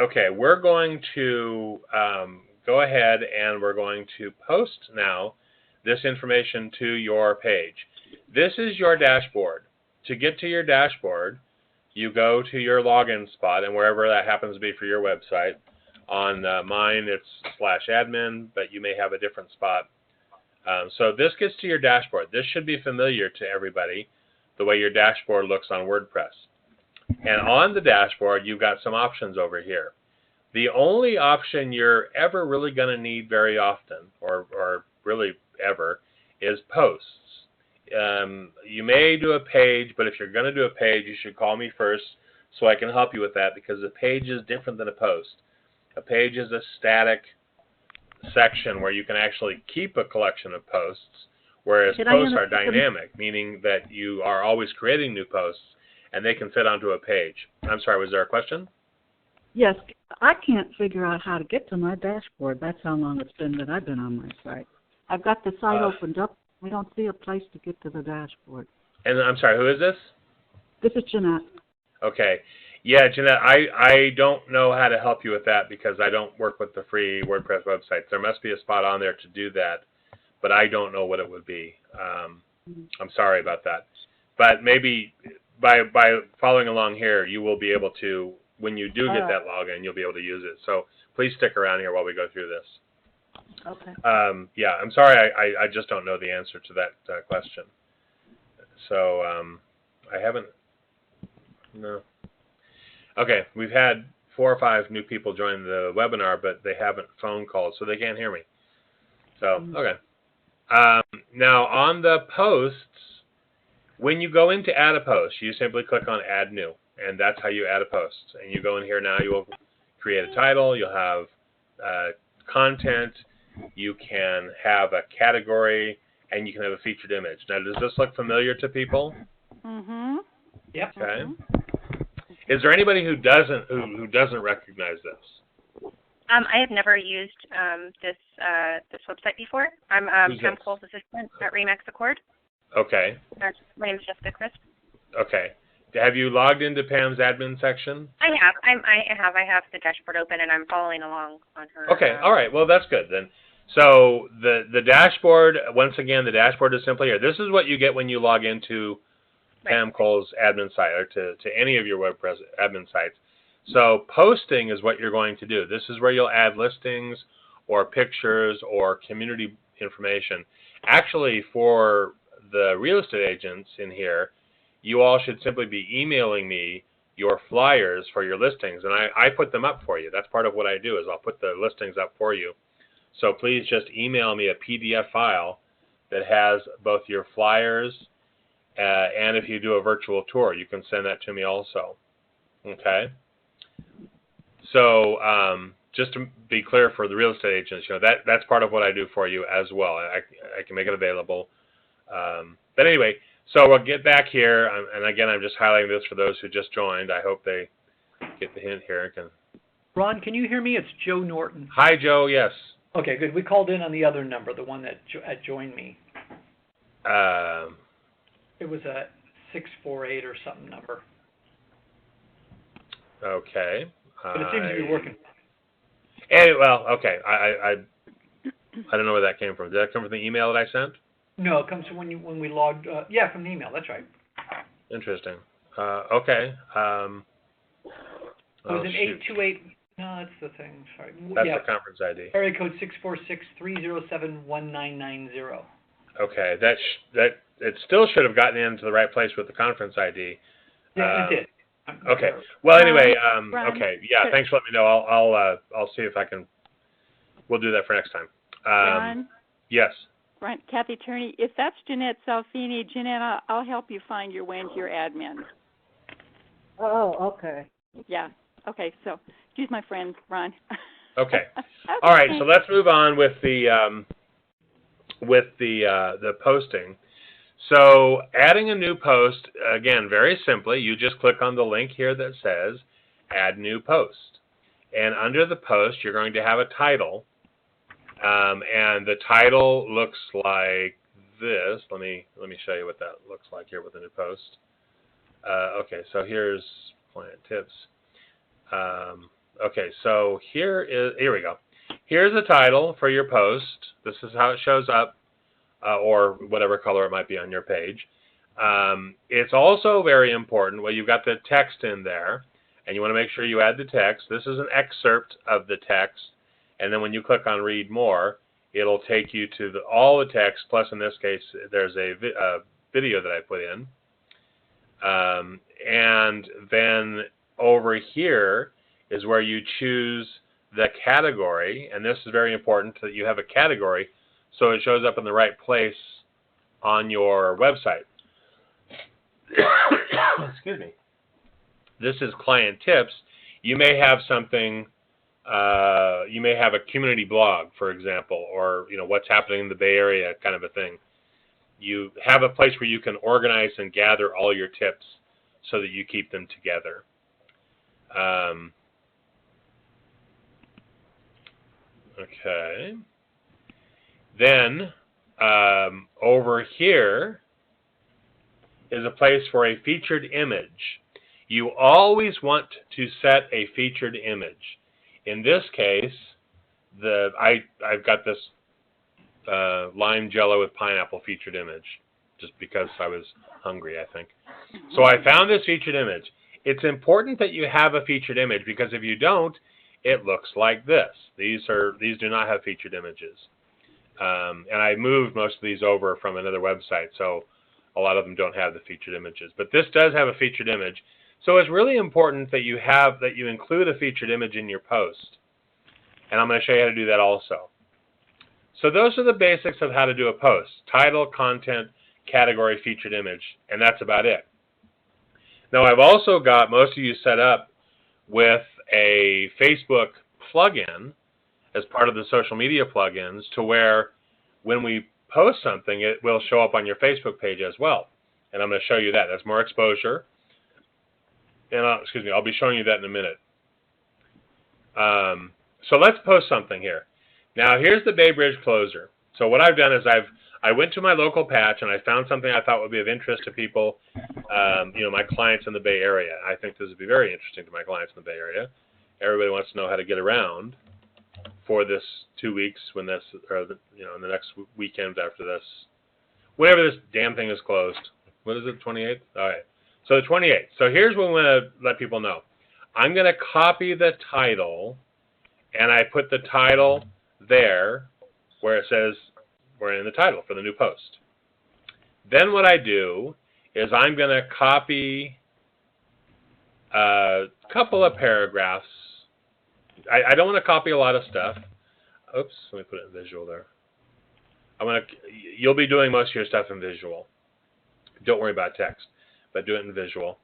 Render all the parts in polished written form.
Okay, we're going to go ahead and we're going to post now this information to your page. This is your dashboard. To get to your dashboard, you go to your login spot, and wherever that happens to be for your website. On mine, it's /admin, but you may have a different spot. So this gets to your dashboard. This should be familiar to everybody, the way your dashboard looks on WordPress. And on the dashboard, you've got some options over here. The only option you're ever really going to need very often, or really ever, is posts. You may do a page, but if you're going to do a page, you should call me first so I can help you with that, because a page is different than a post. A page is a static section where you can actually keep a collection of posts, whereas posts are dynamic, meaning that you are always creating new posts, and they can fit onto a page. I'm sorry, was there a question? Yes, I can't figure out how to get to my dashboard. That's how long it's been that I've been on my site. I've got the site opened up. We don't see a place to get to the dashboard. And I'm sorry, who is this? This is Jeanette. Okay. Yeah, Jeanette, I don't know how to help you with that because I don't work with the free WordPress websites. There must be a spot on there to do that, but I don't know what it would be. I'm sorry about that. But maybe by following along here, you will be able to, when you do get that login, you'll be able to use it. So please stick around here while we go through this. Okay. Yeah, I'm sorry, I just don't know the answer to that question. So I haven't, no. Okay, we've had 4 or 5 new people join the webinar, but they haven't phone called, so they can't hear me. So, okay. Now, on the posts, when you go in to add a post, you simply click on Add New, and that's how you add a post. And you go in here now, you will create a title, you'll have content, you can have a category, and you can have a featured image. Now, does this look familiar to people? Mm-hmm. Yep. Okay. Is there anybody who doesn't recognize this? I have never used this website before. I'm Pam Cole's assistant at Remax Accord. Okay. My name is Jessica Crisp. Okay. Have you logged into Pam's admin section? I have. I have the dashboard open, and I'm following along on her. Okay. All right. Well, that's good then. So the dashboard, once again, the dashboard is simply here. This is what you get when you log into Pam Cole's admin site, or to any of your WordPress admin sites. So posting is what you're going to do. This is where you'll add listings or pictures or community information. Actually, for the real estate agents in here, you all should simply be emailing me your flyers for your listings, and I put them up for you. That's part of what I do, is I'll put the listings up for you. So please just email me a PDF file that has both your flyers, and if you do a virtual tour, you can send that to me also. Okay? So just to be clear for the real estate agents, that's part of what I do for you as well. I can make it available. But anyway, so we'll get back here, and again, I'm just highlighting this for those who just joined. I hope they get the hint here. Ron, can you hear me? It's Joe Norton. Hi, Joe. Yes. Okay, good. We called in on the other number, the one that joined me. It was a 648 or something number. Okay. But it seems to be working. Well, okay. I don't know where that came from. Did that come from the email that I sent? No, it comes from when we logged. Yeah, from the email. That's right. Interesting. Okay. It was an 828. No, that's the thing. Sorry. That's the conference ID. Area code 646-307-1990. Okay. That it still should have gotten into the right place with the conference ID. Yeah, it did. Okay. Well, anyway, Ron, okay. Yeah, thanks for letting me know. I'll see if I can. We'll do that for next time. Ron? Yes. Ron, Kathy Turney, if that's Jeanette Salfini, Jeanette, I'll help you find your way into your admin. Oh, okay. Yeah. Okay. So, she's my friend, Ron. Okay. All right. So let's move on with the posting. So adding a new post, again, very simply, you just click on the link here that says Add New Post. And under the post, you're going to have a title. And the title looks like this. Let me show you what that looks like here with the new post. Okay, so here's client tips. Okay, so here we go. Here's the title for your post. This is how it shows up, or whatever color it might be on your page. It's also very important, well, you've got the text in there, and you want to make sure you add the text. This is an excerpt of the text, and then when you click on Read More, it'll take you to all the text, plus in this case, there's a video that I put in. And then over here is where you choose the category, and this is very important that you have a category so it shows up in the right place on your website. Excuse me. This is client tips. You may have something, you may have a community blog, for example, or what's happening in the Bay Area kind of a thing. You have a place where you can organize and gather all your tips so that you keep them together. Okay. Then over here is a place for a featured image. You always want to set a featured image. In this case, I've got this lime jello with pineapple featured image, just because I was hungry, I think. So I found this featured image. It's important that you have a featured image, because if you don't, it looks like this. These do not have featured images. And I moved most of these over from another website, so a lot of them don't have the featured images. But this does have a featured image. So it's really important that you include a featured image in your post. And I'm going to show you how to do that also. So those are the basics of how to do a post. Title, content, category, featured image, and that's about it. Now I've also got most of you set up with a Facebook plugin as part of the social media plugins, to where when we post something, it will show up on your Facebook page as well. And I'm going to show you that. That's more exposure. And I'll be showing you that in a minute. So let's post something here. Now here's the Bay Bridge closer. So what I've done is I went to my local patch and I found something I thought would be of interest to people, my clients in the Bay Area. I think this would be very interesting to my clients in the Bay Area. Everybody wants to know how to get around for this 2 weeks when this, or in the next weekend after this, whenever this damn thing is closed. What is it, 28th? All right. So the 28th. So here's what I'm going to let people know. I'm going to copy the title, and I put the title there where it says we're in the title for the new post. Then what I do is I'm going to copy a couple of paragraphs. I don't want to copy a lot of stuff. Oops, let me put it in visual there. You'll be doing most of your stuff in visual. Don't worry about text, but do it in visual.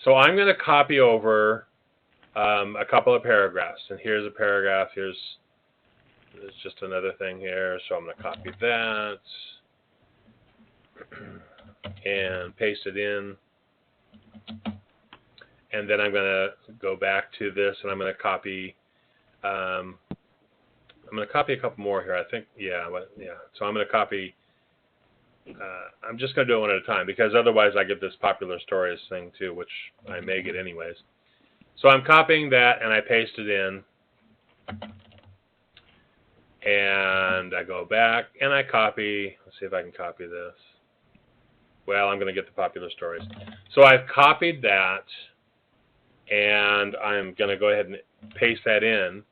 So I'm going to copy over a couple of paragraphs. And here's a paragraph. There's just another thing here. So I'm going to copy that and paste it in. And then I'm going to go back to this, and I'm going to copy. I'm going to copy a couple more here. I think, yeah. So I'm going to copy. I'm just going to do it one at a time, because otherwise I get this popular stories thing too, which I may get anyways. So I'm copying that and I paste it in, and I go back and I copy. Let's see if I can copy this. Well, I'm going to get the popular stories. So I've copied that, and I'm going to go ahead and paste that in,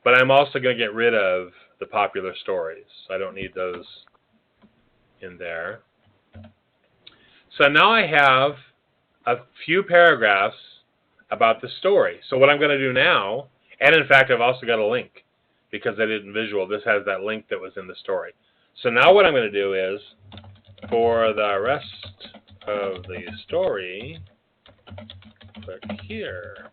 but I'm also going to get rid of the popular stories. I don't need those in there. So now I have a few paragraphs about the story. So what I'm going to do now, and in fact I've also got a link, because I did in visual. This has that link that was in the story. So now what I'm going to do is, for the rest of the story, click here.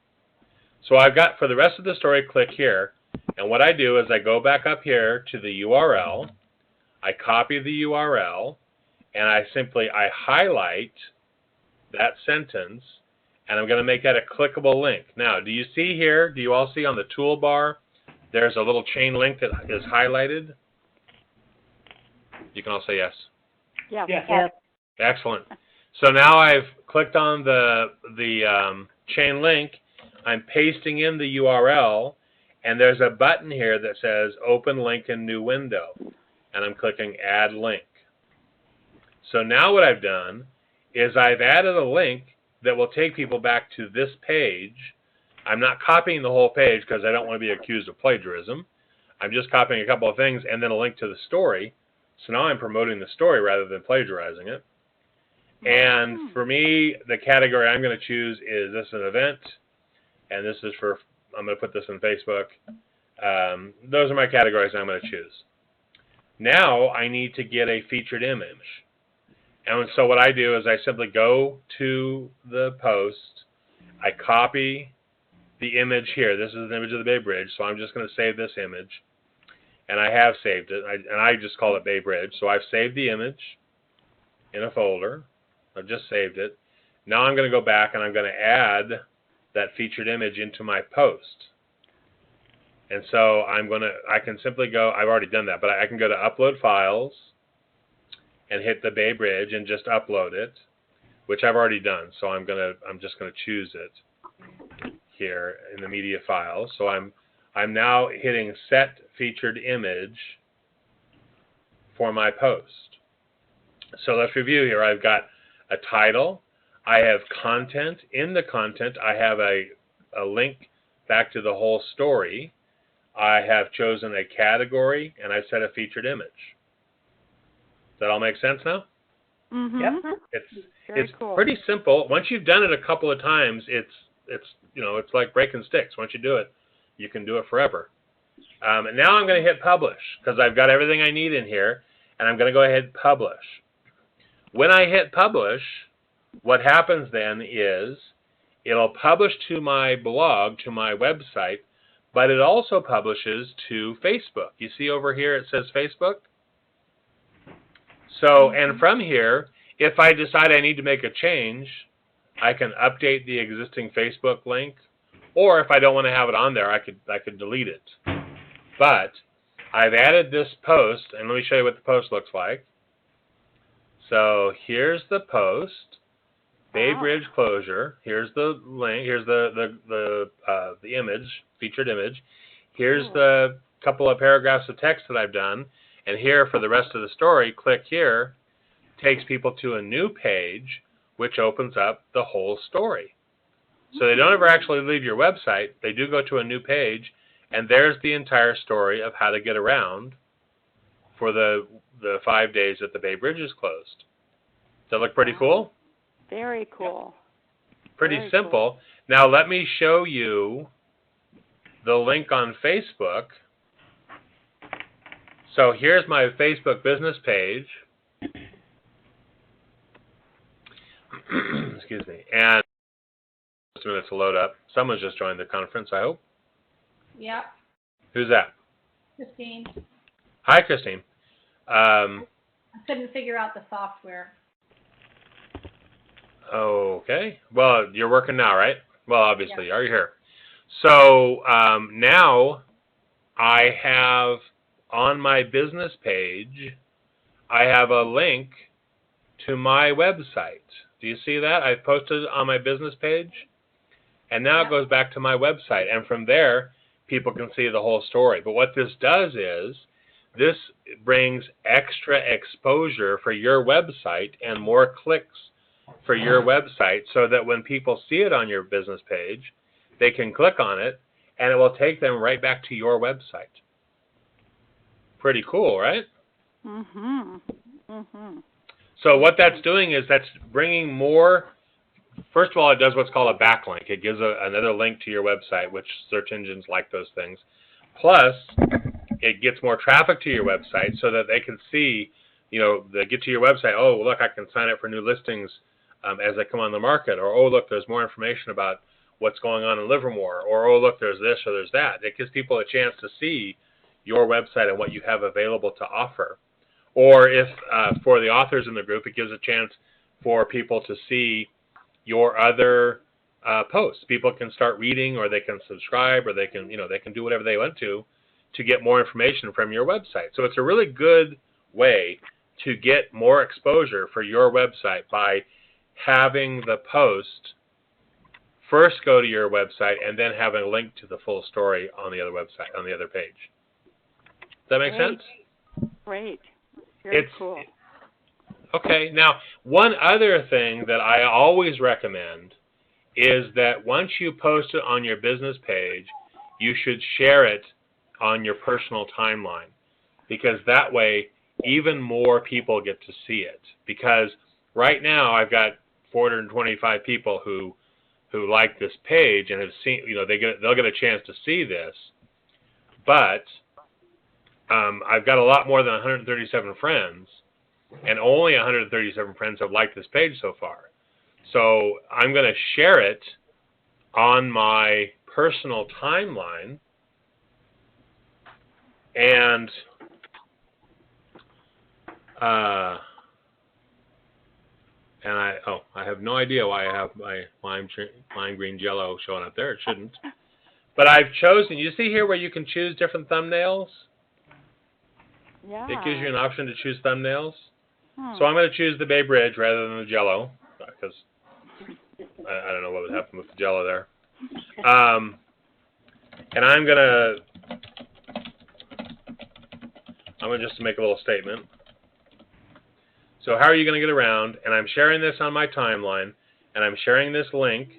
So I've got, for the rest of the story, click here. And what I do is I go back up here to the URL. I copy the URL, and I highlight that sentence, and I'm going to make that a clickable link. Now, do you see here, do you all see on the toolbar, there's a little chain link that is highlighted? You can all say yes. Yeah. Yeah. Excellent. So now I've clicked on the chain link. I'm pasting in the URL, and there's a button here that says Open Link in New Window, and I'm clicking Add Link. So now what I've done is I've added a link that will take people back to this page. I'm not copying the whole page because I don't want to be accused of plagiarism. I'm just copying a couple of things and then a link to the story. So now I'm promoting the story rather than plagiarizing it. And for me, the category I'm going to choose is this an event, and this is for, I'm going to put this in Facebook. Those are my categories I'm going to choose. Now I need to get a featured image. And so what I do is I simply go to the post, I copy the image here. This is an image of the Bay Bridge, so I'm just going to save this image. And I have saved it, and I just call it Bay Bridge. So I've saved the image in a folder. I've just saved it. Now I'm going to go back and I'm going to add that featured image into my post. And so I can simply go, I've already done that, but I can go to Upload Files and hit the Bay Bridge and just upload it, which I've already done. So I'm just going to choose it here in the media file. So I'm now hitting Set Featured Image for my post. So let's review here. I've got a title. I have content. In the content, I have a link back to the whole story. I have chosen a category, and I've set a featured image. Does that all make sense now? Mm-hmm. Yep. It's cool. pretty simple. Once you've done it a couple of times, it's like breaking sticks. Once you do it, you can do it forever. And now I'm going to hit Publish because I've got everything I need in here, and I'm going to go ahead and publish. When I hit Publish, what happens then is it'll publish to my blog, to my website, but it also publishes to Facebook. You see over here it says Facebook? So, and from here, if I decide I need to make a change, I can update the existing Facebook link, or if I don't want to have it on there, I could delete it. But I've added this post, and let me show you what the post looks like. So here's the post, Bay Bridge closure. Here's the link. Here's the image, featured image. Here's the couple of paragraphs of text that I've done. And here for the rest of the story, click here, takes people to a new page, which opens up the whole story. So they don't ever actually leave your website. They do go to a new page, and there's the entire story of how to get around for the 5 days that the Bay Bridge is closed. Does that look pretty cool? Very cool. Pretty Very simple. cool. Now let me show you the link on Facebook. So here's my Facebook business page. Excuse me. And just a minute to load up. Someone's just joined the conference, I hope. Yep, Who's that? Christine. Hi, Christine. I couldn't figure out the software. Okay. Well, you're working now, right? Well, obviously, you are. You're here. So now I have on my business page, I have a link to my website. Do you see that? I've posted on my business page, and now it goes back to my website. And from there, people can see the whole story. But what this does is this brings extra exposure for your website and more clicks for your website so that when people see it on your business page, they can click on it, and it will take them right back to your website. Pretty cool, right? Mm-hmm. Mm-hmm. So what that's doing is that's bringing more. First of all, it does what's called a backlink. It gives another link to your website, which search engines like those things. Plus, it gets more traffic to your website so that they can see, they get to your website, oh, look, I can sign up for new listings as they come on the market. Or, oh, look, there's more information about what's going on in Livermore. Or, oh, look, there's this or there's that. It gives people a chance to see your website and what you have available to offer. Or if, for the authors in the group, it gives a chance for people to see your other posts. People can start reading, or they can subscribe, or they can do whatever they want to get more information from your website. So it's a really good way to get more exposure for your website by having the post first go to your website and then have a link to the full story on the other website, on the other page. Does that make sense? Great. Very cool. Okay. Now, one other thing that I always recommend is that once you post it on your business page, you should share it on your personal timeline, because that way even more people get to see it. Because right now I've got 425 people who like this page and have seen, they'll get a chance to see this, but I've got a lot more than 137 friends, and only 137 friends have liked this page so far. So I'm going to share it on my personal timeline, and I have no idea why I have my lime green jello showing up there. It shouldn't. But I've chosen, you see here where you can choose different thumbnails? Yeah. It gives you an option to choose thumbnails. So I'm going to choose the Bay Bridge rather than the jello, because I don't know what would happen with the jello there. And I'm going to just make a little statement. So how are you going to get around? And I'm sharing this on my timeline, and I'm sharing this link.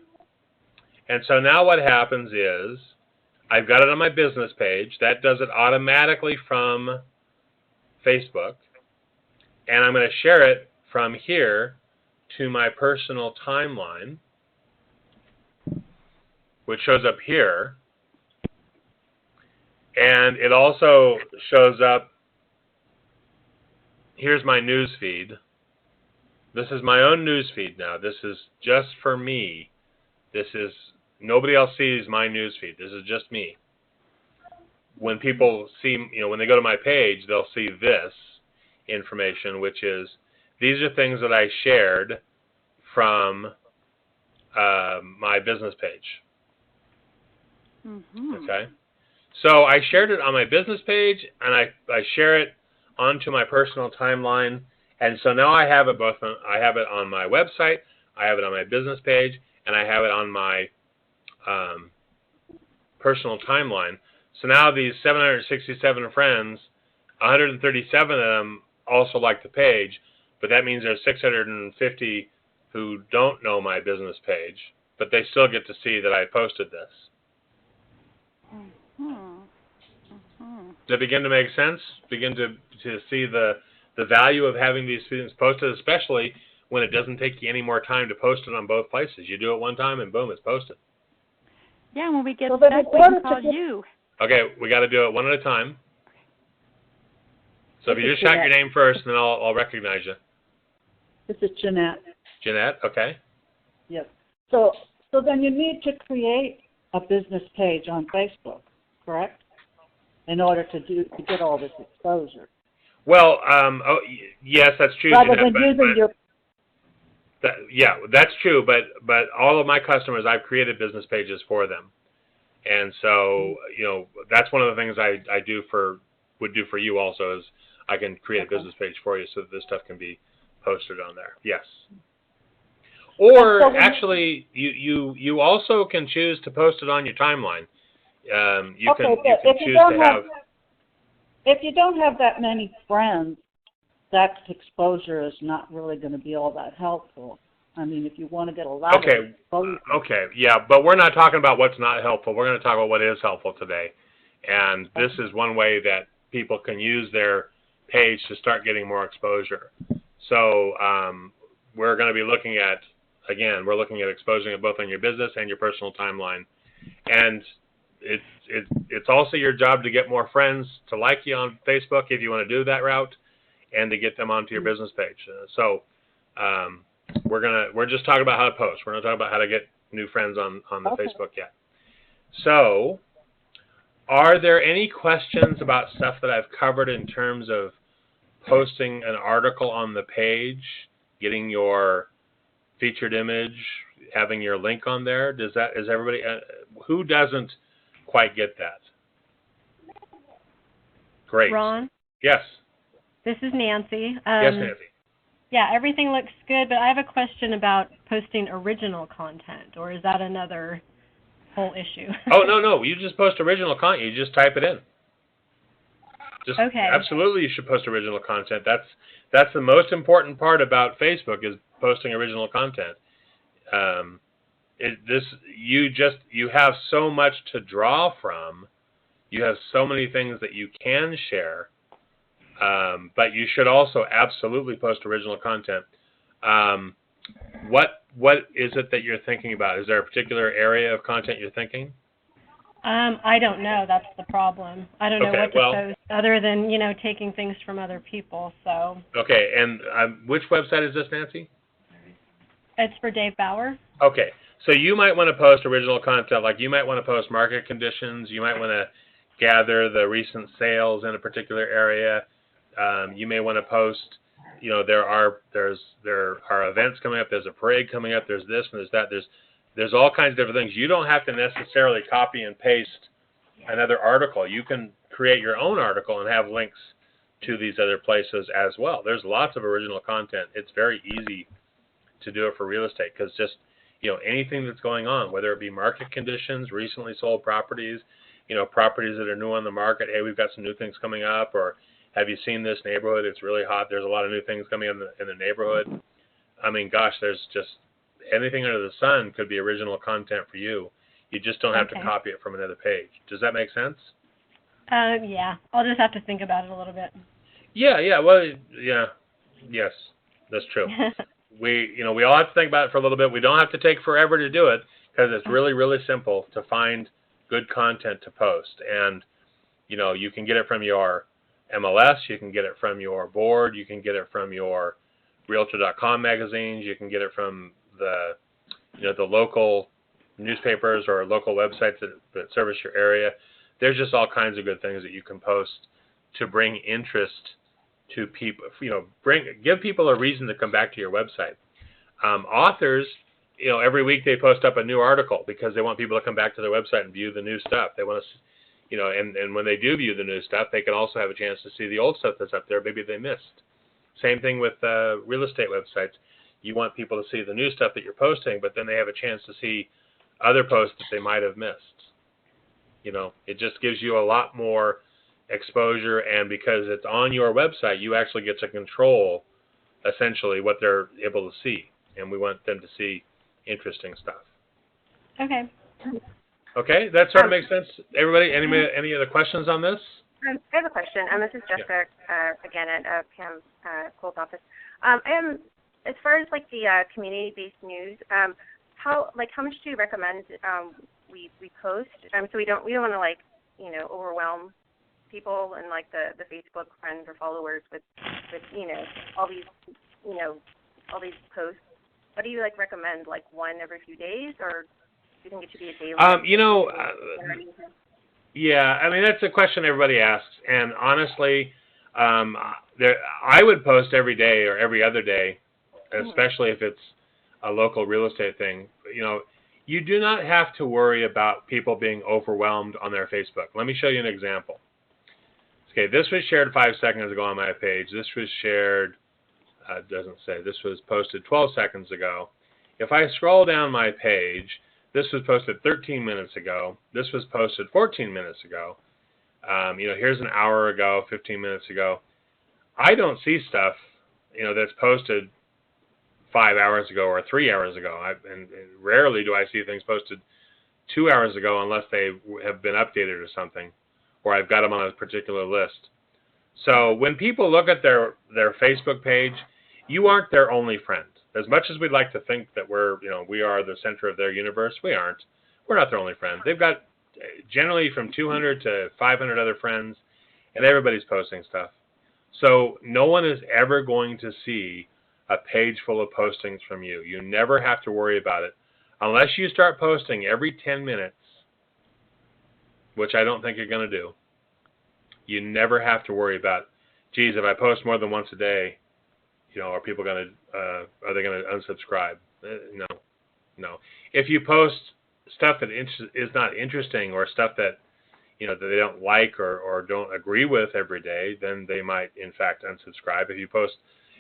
And so now what happens is I've got it on my business page. That does it automatically from Facebook. And I'm going to share it from here to my personal timeline, which shows up here. And it also shows up, here's my news feed. This is my own news feed now. This is just for me. Nobody else sees my news feed. This is just me. When people see, when they go to my page, they'll see this information, which is, these are things that I shared from my business page. Okay? So I shared it on my business page, and I share it onto my personal timeline, and so now I have it I have it on my website, I have it on my business page, and I have it on my personal timeline. So now these 767 friends, 137 of them also like the page, but that means there's 650 who don't know my business page, but they still get to see that I posted this. Does it begin to make sense? Begin to see the value of having these things posted, especially when it doesn't take you any more time to post it on both places. You do it one time and boom, it's posted. Yeah, when we get stuck, we can call you. Okay, we got to do it one at a time. So if you just shout your name first, then I'll recognize you. This is Jeanette. Jeanette, okay. Yes. So then you need to create a business page on Facebook, correct? In order to get all this exposure. Well, yes, that's true. Rather Jeanette, than using your... Yeah, that's true, but all of my customers, I've created business pages for them. And so, that's one of the things I would do for you also, is I can create a business page for you so that this stuff can be posted on there. Yes. Or actually, you also can choose to post it on your timeline. You can choose to have. If you don't have that many friends, that exposure is not really going to be all that helpful. I mean, if you want to get a lot of exposure. Okay, yeah, but we're not talking about what's not helpful. We're going to talk about what is helpful today. And this is one way that people can use their page to start getting more exposure. So we're going to be looking at, again, we're looking at exposing it both on your business and your personal timeline. And it's also your job to get more friends to like you on Facebook if you want to do that route, and to get them onto your business page. We're just talking about how to post. We're not talking about how to get new friends on the Facebook yet. So, are there any questions about stuff that I've covered in terms of posting an article on the page, getting your featured image, having your link on there? Is everybody, who doesn't quite get that? Great. Ron? Yes. This is Nancy. Yes, Nancy. Yeah, everything looks good, but I have a question about posting original content, or is that another whole issue? Oh, no. You just post original content. You just type it in. Just Okay. Absolutely, you should post original content. That's the most important part about Facebook is posting original content. You have so much to draw from. You have so many things that you can share, but you should also absolutely post original content. What is it that you're thinking about? Is there a particular area of content you're thinking? I don't know. That's the problem. I don't know what to post other than, taking things from other people. So. Okay, and which website is this, Nancy? It's for Dave Bauer. Okay, so you might want to post original content. Like you might want to post market conditions. You might want to gather the recent sales in a particular area. You may want to post. There are events coming up. There's a parade coming up. There's this and there's that. There's all kinds of different things. You don't have to necessarily copy and paste another article. You can create your own article and have links to these other places as well. There's lots of original content. It's very easy to do it for real estate because just, anything that's going on, whether it be market conditions, recently sold properties, properties that are new on the market. Hey, we've got some new things coming up, or have you seen this neighborhood? It's really hot. There's a lot of new things coming in the neighborhood. I mean, gosh, there's just anything under the sun could be original content for you. You just don't have to copy it from another page. Does that make sense? Yeah. I'll just have to think about it a little bit. Yeah. Well, yeah. Yes, that's true. We all have to think about it for a little bit. We don't have to take forever to do it because it's really, really simple to find good content to post. And, you can get it from your MLS. You can get it from your board. You can get it from your Realtor.com magazines. You can get it from the local newspapers or local websites that service your area. There's just all kinds of good things that you can post to bring interest to people. Give people a reason to come back to your website. Authors, every week they post up a new article because they want people to come back to their website and view the new stuff. They want to, and when they do view the new stuff, they can also have a chance to see the old stuff that's up there maybe they missed. Same thing with real estate websites. You want people to see the new stuff that you're posting, but then they have a chance to see other posts that they might have missed. It just gives you a lot more exposure, and because it's on your website, you actually get to control, essentially, what they're able to see, and we want them to see interesting stuff. Okay. Okay, that sort of makes sense. Everybody, any other questions on this? I have a question. This is Jessica again at Pam Cole's office. As far as like the community-based news, how much do you recommend we post? So we don't want to overwhelm people and like the Facebook friends or followers with all these posts. What do you recommend? Like one every few days, or do you think it should be a daily? Yeah, I mean that's a question everybody asks, and honestly, I would post every day or every other day, especially if it's a local real estate thing. You do not have to worry about people being overwhelmed on their Facebook. Let me show you an example. Okay, this was shared 5 seconds ago on my page. This was shared, it doesn't say, this was posted 12 seconds ago. If I scroll down my page, this was posted 13 minutes ago. This was posted 14 minutes ago. Here's an hour ago, 15 minutes ago. I don't see stuff, that's posted 5 hours ago or 3 hours ago. And rarely do I see things posted 2 hours ago unless they have been updated or something, or I've got them on a particular list. So when people look at their Facebook page, you aren't their only friend. As much as we'd like to think that we are the center of their universe, we aren't. We're not their only friend. They've got generally from 200 to 500 other friends, and everybody's posting stuff. So no one is ever going to see a page full of postings from you. You never have to worry about it. Unless you start posting every 10 minutes, which I don't think you're going to do, you never have to worry about, geez, if I post more than once a day, are people going to, are they going to unsubscribe? No. If you post stuff that is not interesting or stuff that, that they don't like or don't agree with every day, then they might, in fact, unsubscribe. If you post,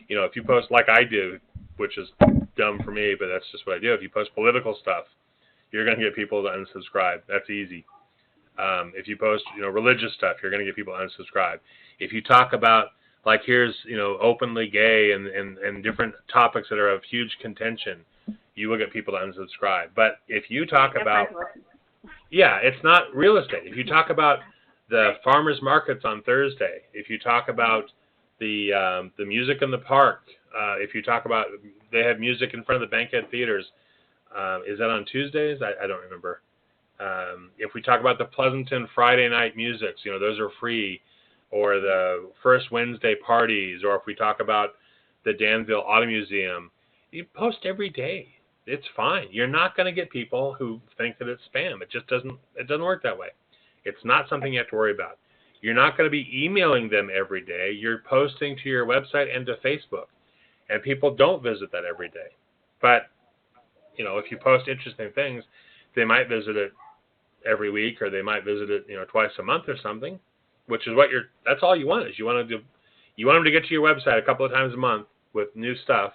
if you post like I do, which is dumb for me, but that's just what I do. If you post political stuff, you're going to get people to unsubscribe. That's easy. If you post, religious stuff, you're going to get people to unsubscribe. If you talk about, like, here's, openly gay and different topics that are of huge contention, you will get people to unsubscribe. But if you talk about, it's not real estate. If you talk about the farmers markets on Thursday, if you talk about the music in the park, if you talk about, they have music in front of the Bankhead Theaters. Is that on Tuesdays? I don't remember. If we talk about the Pleasanton Friday night musics, those are free, or the first Wednesday parties, or if we talk about the Danville Auto Museum, you post every day. It's fine. You're not going to get people who think that it's spam. It just doesn't work that way. It's not something you have to worry about. You're not going to be emailing them every day. You're posting to your website and to Facebook, and people don't visit that every day. But if you post interesting things, they might visit it every week, or they might visit it, twice a month or something, which is that's all you want. Is you want them to get to your website a couple of times a month with new stuff,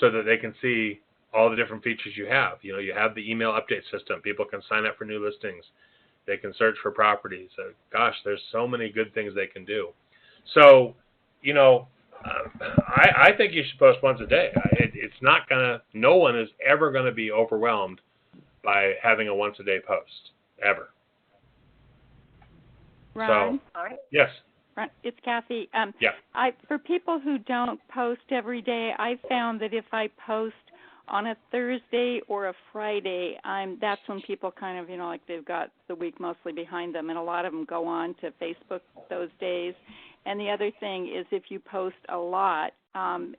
so that they can see all the different features you have. You have the email update system. People can sign up for new listings. They can search for properties. Gosh, there's so many good things they can do. So, I think you should post once a day. No one is ever going to be overwhelmed by having a once a day post, ever. Ron? So, yes. Ron, it's Kathy. Yeah. For people who don't post every day, I found that if I post on a Thursday or a Friday, that's when people kind of, like they've got the week mostly behind them, and a lot of them go on to Facebook those days. And the other thing is, if you post a lot and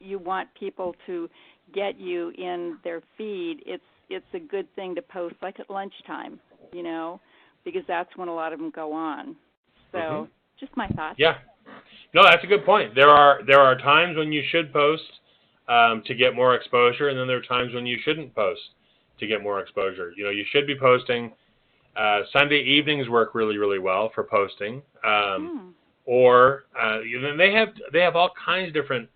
you want people to get you in their feed, it's a good thing to post like at lunchtime, because that's when a lot of them go on. So just my thoughts. Yeah. No, that's a good point. There are times when you should post to get more exposure, and then there are times when you shouldn't post to get more exposure. You should be posting. Sunday evenings work really, really well for posting. Or they have all kinds of different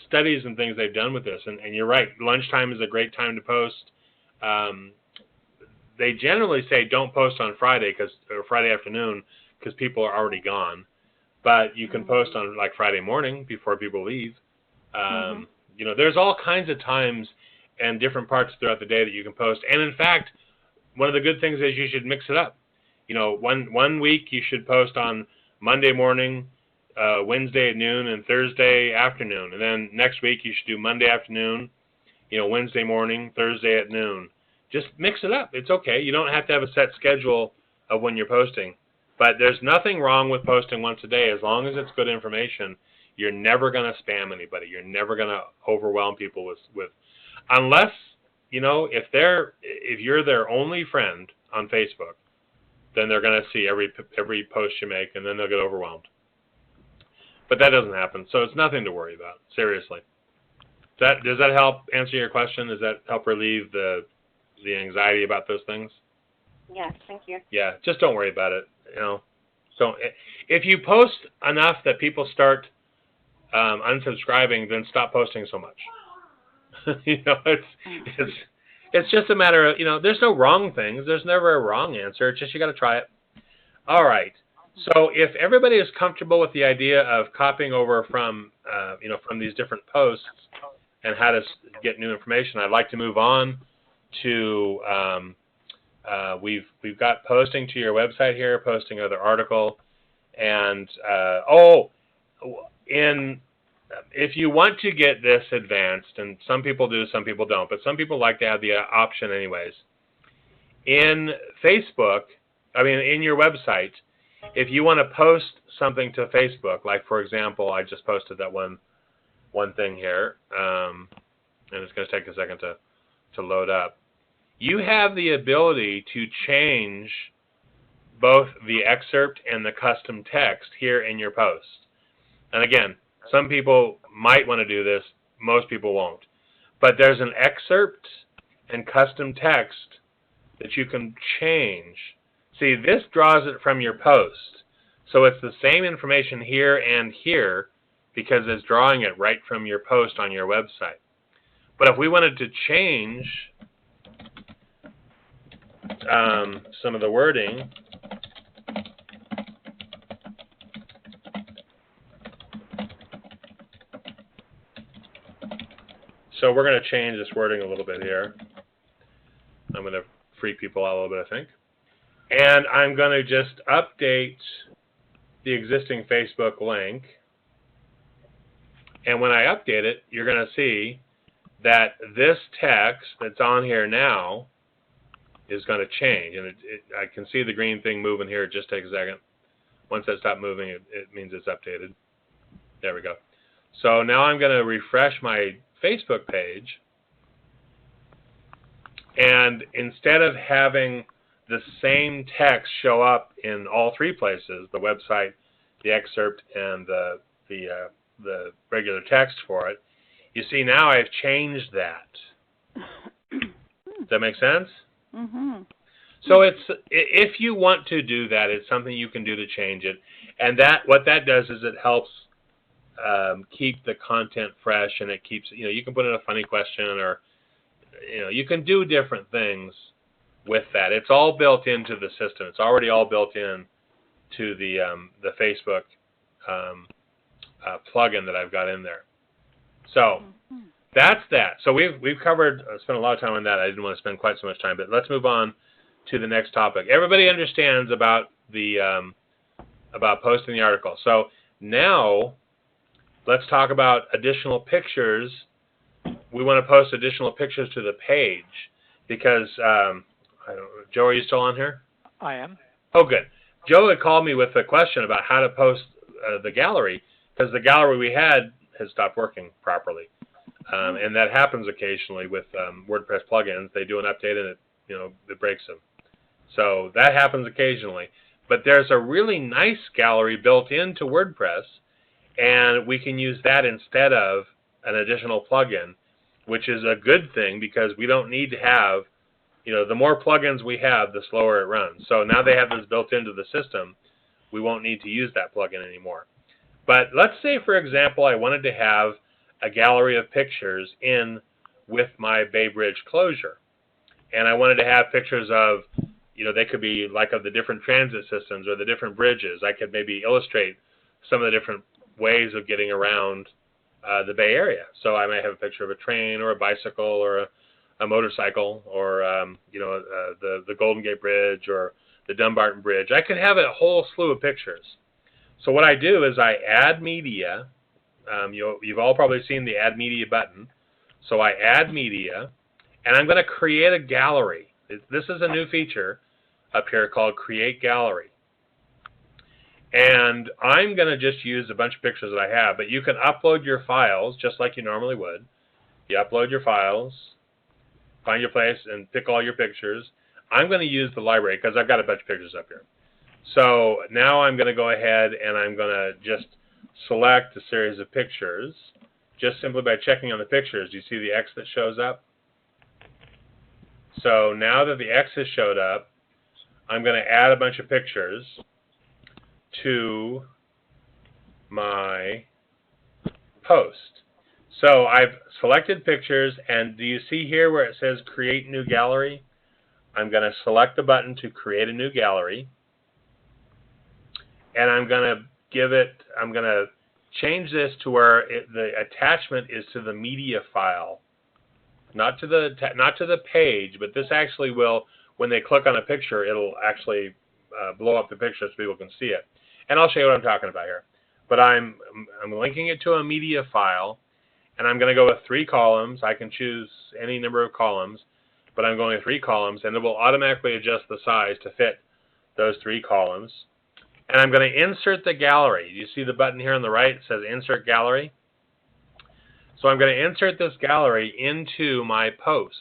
studies and things they've done with this. And you're right, lunchtime is a great time to post. They generally say don't post on Friday or Friday afternoon because people are already gone. But you can post on like Friday morning before people leave. There's all kinds of times and different parts throughout the day that you can post. And in fact, one of the good things is you should mix it up. One week you should post on Monday morning, Wednesday at noon, and Thursday afternoon. And then next week you should do Monday afternoon, Wednesday morning, Thursday at noon. Just mix it up. It's okay. You don't have to have a set schedule of when you're posting. But there's nothing wrong with posting once a day as long as it's good information. You're never going to spam anybody. You're never going to overwhelm people with unless, if you're their only friend on Facebook, then they're going to see every post you make, and then they'll get overwhelmed. But that doesn't happen, so it's nothing to worry about, seriously. Does that help answer your question? Does that help relieve the anxiety about those things? Yes, thank you. Yeah, just don't worry about it. So if you post enough that people start unsubscribing, then stop posting so much. It's just a matter of, there's no wrong things. There's never a wrong answer. It's just you got to try it. All right. So if everybody is comfortable with the idea of copying over from these different posts and how to get new information, I'd like to move on to we've got posting to your website here, posting another article, and if you want to get this advanced, and some people do, some people don't, but some people like to have the option anyways. In your website, if you want to post something to Facebook, like for example, I just posted that one thing here, and it's going to take a second to load up. You have the ability to change both the excerpt and the custom text here in your post. And again, some people might want to do this, most people won't. But there's an excerpt and custom text that you can change. See, this draws it from your post. So it's the same information here and here, because it's drawing it right from your post on your website. But if we wanted to change some of the wording, so we're going to change this wording a little bit here. I'm going to freak people out a little bit, I think. And I'm going to just update the existing Facebook link. And when I update it, you're going to see that this text that's on here now is going to change. And I can see the green thing moving here. It just takes a second. Once that stops moving, it means it's updated. There we go. So now I'm going to refresh my Facebook page. And instead of having the same text show up in all three places, the website, the excerpt, and the regular text for it, you see now I've changed that. Does that make sense? Mm-hmm. So if you want to do that, it's something you can do to change it. And what that does is it helps keep the content fresh, and it keeps, you can put in a funny question, or you can do different things with that. It's all built into the system. It's already all built in to the Facebook plugin that I've got in there. So that's that. So we've covered, spent a lot of time on that. I didn't want to spend quite so much time, but let's move on to the next topic. Everybody understands about posting the article. So now let's talk about additional pictures. We want to post additional pictures to the page because Joe, are you still on here? I am. Oh, good. Joe had called me with a question about how to post the gallery, because the gallery we had has stopped working properly. And that happens occasionally with WordPress plugins. They do an update and it breaks them. So that happens occasionally. But there's a really nice gallery built into WordPress, and we can use that instead of an additional plugin, which is a good thing because we don't need to have, the more plugins we have, the slower it runs. So now they have this built into the system, we won't need to use that plugin anymore. But let's say, for example, I wanted to have a gallery of pictures in with my Bay Bridge closure. And I wanted to have pictures of, they could be like of the different transit systems or the different bridges. I could maybe illustrate some of the different ways of getting around the Bay Area. So I might have a picture of a train or a bicycle or a motorcycle or, the Golden Gate Bridge or the Dumbarton Bridge. I could have a whole slew of pictures. So what I do is I add media. You've all probably seen the Add Media button. So I add media, and I'm going to create a gallery. This is a new feature up here called Create Gallery. And I'm going to just use a bunch of pictures that I have, but you can upload your files just like you normally would. You upload your files, find your place, and pick all your pictures. I'm going to use the library because I've got a bunch of pictures up here. So now I'm going to go ahead and I'm going to just select a series of pictures just simply by checking on the pictures. Do you see the X that shows up? So now that the X has showed up, I'm going to add a bunch of pictures to my post. So I've selected pictures, and do you see here where it says Create New Gallery? I'm going to select the button to create a new gallery, and I'm going to change this to where the attachment is to the media file, not to the page, but this actually will, when they click on a picture, it'll actually blow up the picture so people can see it. And I'll show you what I'm talking about here. But I'm linking it to a media file, and I'm going to go with 3 columns. I can choose any number of columns, but I'm going with 3 columns, and it will automatically adjust the size to fit those 3 columns. And I'm going to insert the gallery. You see the button here on the right? It says Insert Gallery. So I'm going to insert this gallery into my post.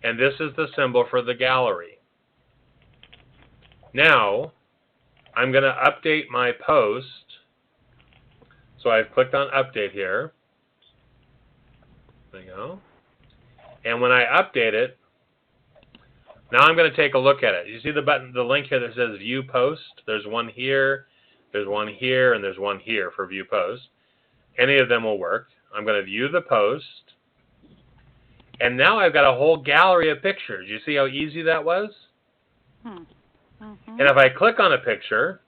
And this is the symbol for the gallery. Now, I'm going to update my post. So I've clicked on Update here. There you go. And when I update it, now I'm going to take a look at it. You see the button, the link here that says View Post? There's one here. There's one here, and there's one here for view post. Any of them will work. I'm going to view the post. And now I've got a whole gallery of pictures. You see how easy that was? Mm-hmm. And if I click on a picture,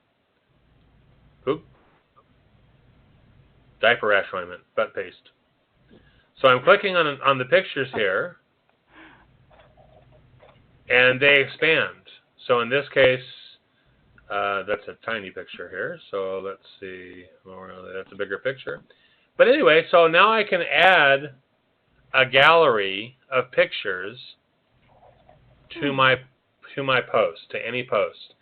diaper rash ointment, butt paste. So I'm clicking on the pictures here, and they expand. So in this case, that's a tiny picture here. So let's see. That's a bigger picture. But anyway, so now I can add a gallery of pictures to my post, to any post.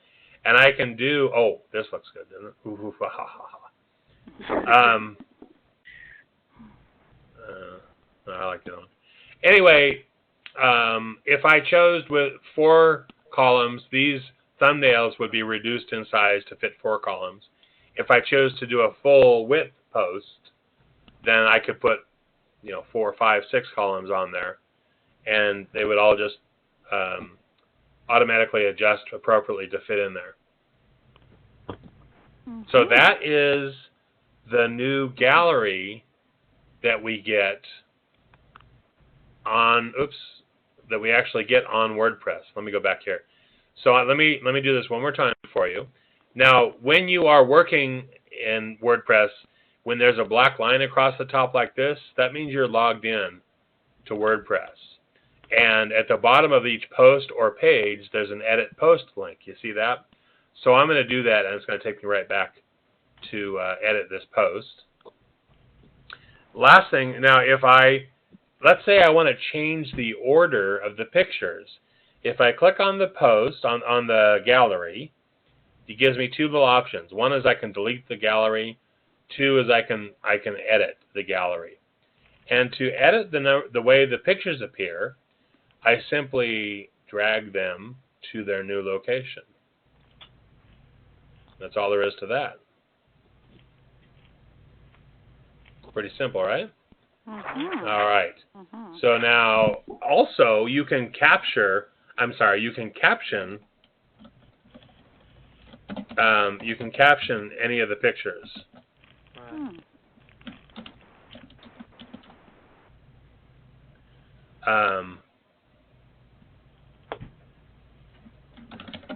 And I can do, oh, this looks good, doesn't it? Ooh, ha, ha, ha. I like that one. Anyway, if I chose with 4 columns, these thumbnails would be reduced in size to fit 4 columns. If I chose to do a full width post, then I could put, 4, 5, 6 columns on there, and they would all just automatically adjust appropriately to fit in there. Mm-hmm. So that is the new gallery that we get on, that we actually get on WordPress. Let me go back here. So let me do this one more time for you. Now, when you are working in WordPress, when there's a black line across the top like this, that means you're logged in to WordPress. And at the bottom of each post or page, there's an edit post link. You see that? So I'm going to do that, and it's going to take me right back to edit this post. Last thing, now let's say I want to change the order of the pictures. If I click on the post, on the gallery, it gives me 2 little options. One is I can delete the gallery. 2 is I can edit the gallery. And to edit the way the pictures appear, I simply drag them to their new location. That's all there is to that. Pretty simple, right? Mm-hmm. All right. Mm-hmm. So now, also, you can caption any of the pictures. Hmm.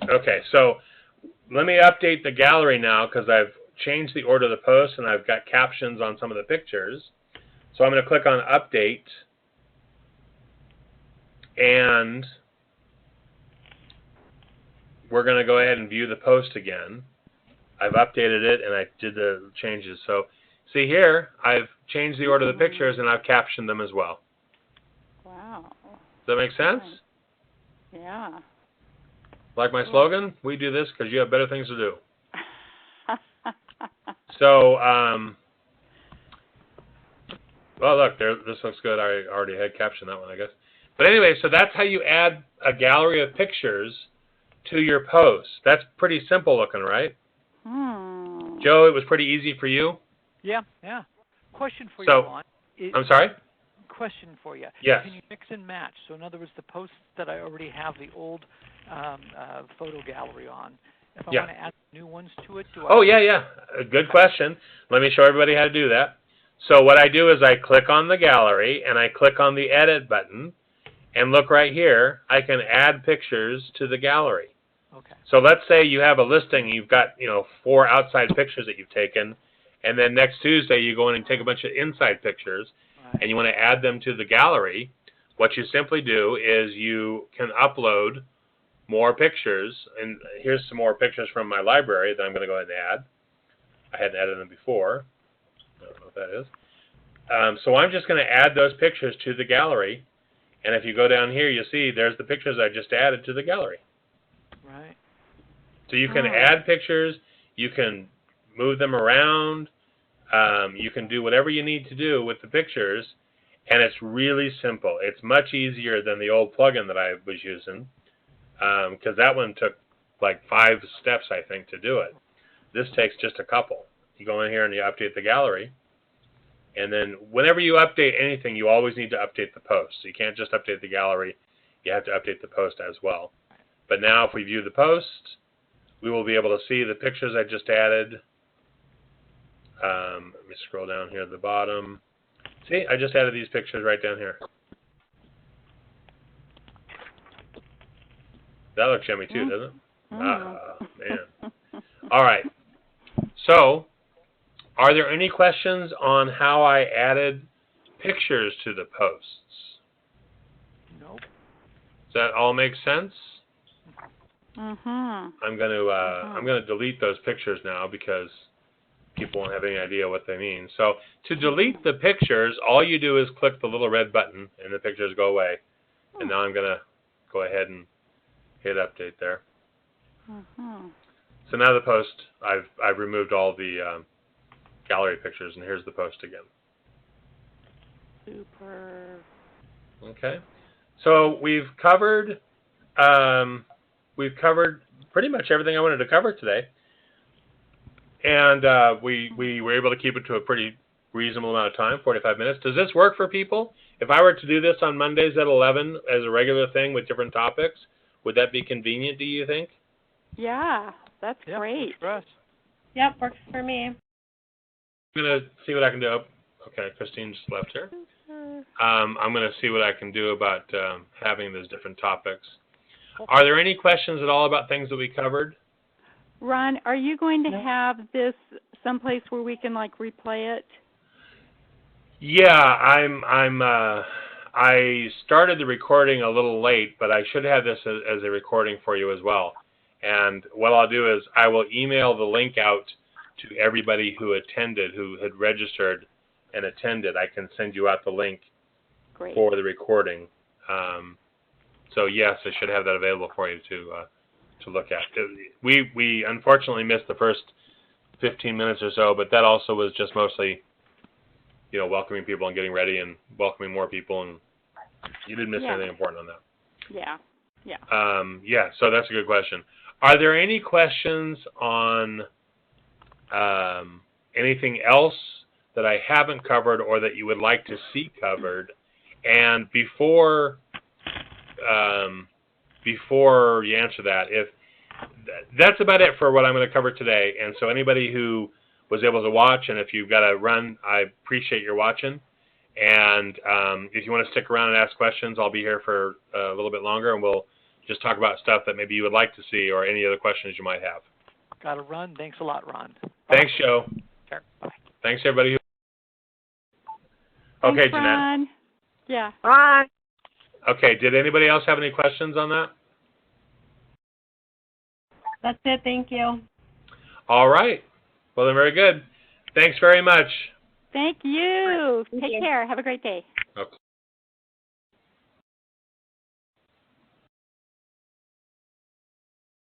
Okay, so let me update the gallery now because I've changed the order of the post and I've got captions on some of the pictures. So I'm going to click on Update, and we're going to go ahead and view the post again. I've updated it and I did the changes. So see here, I've changed the order of the pictures and I've captioned them as well. Wow. Does that make sense? Yeah. Like my slogan, we do this because you have better things to do. So, well, look, this looks good. I already had captioned that one, I guess. But anyway, so that's how you add a gallery of pictures to your post. That's pretty simple looking, right? Joe, it was pretty easy for you? Yeah. Question for So, you, Ron. I'm sorry? Question for you. Yes. Can you mix and match? So in other words, the posts that I already have the old photo gallery on, if I want to add new ones to it, do I? Oh, yeah. A good question. Let me show everybody how to do that. So what I do is I click on the gallery and I click on the edit button, and look right here, I can add pictures to the gallery. Okay. So let's say you have a listing, you've got 4 outside pictures that you've taken, and then next Tuesday you go in and take a bunch of inside pictures, and you want to add them to the gallery. What you simply do is you can upload more pictures, and here's some more pictures from my library that I'm going to go ahead and add. I hadn't added them before. I don't know what that is. So I'm just going to add those pictures to the gallery, and if you go down here, you'll see there's the pictures I just added to the gallery. Right. So you can add pictures, you can move them around, you can do whatever you need to do with the pictures, and it's really simple. It's much easier than the old plugin that I was using, because that one took like 5 steps, I think, to do it. This takes just a couple. You go in here and you update the gallery, and then whenever you update anything, you always need to update the post. So you can't just update the gallery, you have to update the post as well. But now if we view the post, we will be able to see the pictures I just added, Let me scroll down here at the bottom. See, I just added these pictures right down here. That looks yummy too, doesn't it? Ah, man. All right. So, are there any questions on how I added pictures to the posts? Nope. Does that all make sense? Mhm. I'm going to delete those pictures now because people won't have any idea what they mean. So, to delete the pictures, all you do is click the little red button and the pictures go away. And now I'm going to go ahead and hit update there. So now the post, I've removed all the gallery pictures, and here's the post again. Super. Okay, so we've covered pretty much everything I wanted to cover today, and we were able to keep it to a pretty reasonable amount of time, 45 minutes. Does this work for people? If I were to do this on Mondays at 11 as a regular thing with different topics, would that be convenient, do you think? Yeah, that's Yep, great. works for us. Yep, works for me. I'm going to see what I can do. Okay, Christine just left here. I'm going to see what I can do about having those different topics. Are there any questions at all about things that we covered? Ron, are you going to have this someplace where we can like replay it? Yeah, I started the recording a little late, but I should have this as a recording for you as well. And what I'll do is I will email the link out to everybody who attended, who had registered and attended. I can send you out the link for the recording. So yes, I should have that available for you to look at. We unfortunately missed the first 15 minutes or so, but that also was just mostly, you know, welcoming people and getting ready and welcoming more people, and you didn't miss anything important on that. Yeah. Yeah, so that's a good question. Are there any questions on anything else that I haven't covered or that you would like to see covered? And before you answer that, if that's about it for what I'm going to cover today. And so anybody who was able to watch, and if you've got to run, I appreciate your watching. And if you want to stick around and ask questions, I'll be here for a little bit longer, and we'll just talk about stuff that maybe you would like to see or any other questions you might have. Got to run. Thanks a lot, Ron. Thanks, Joe. Sure. Bye. Thanks, everybody. Thanks, Okay, Jeanette. Ron. Yeah. Bye. Okay, did anybody else have any questions on that? That's it. Thank you. All right. Well, then very good. Thanks very much. Thank you. Thank Take you. care. Have a great day.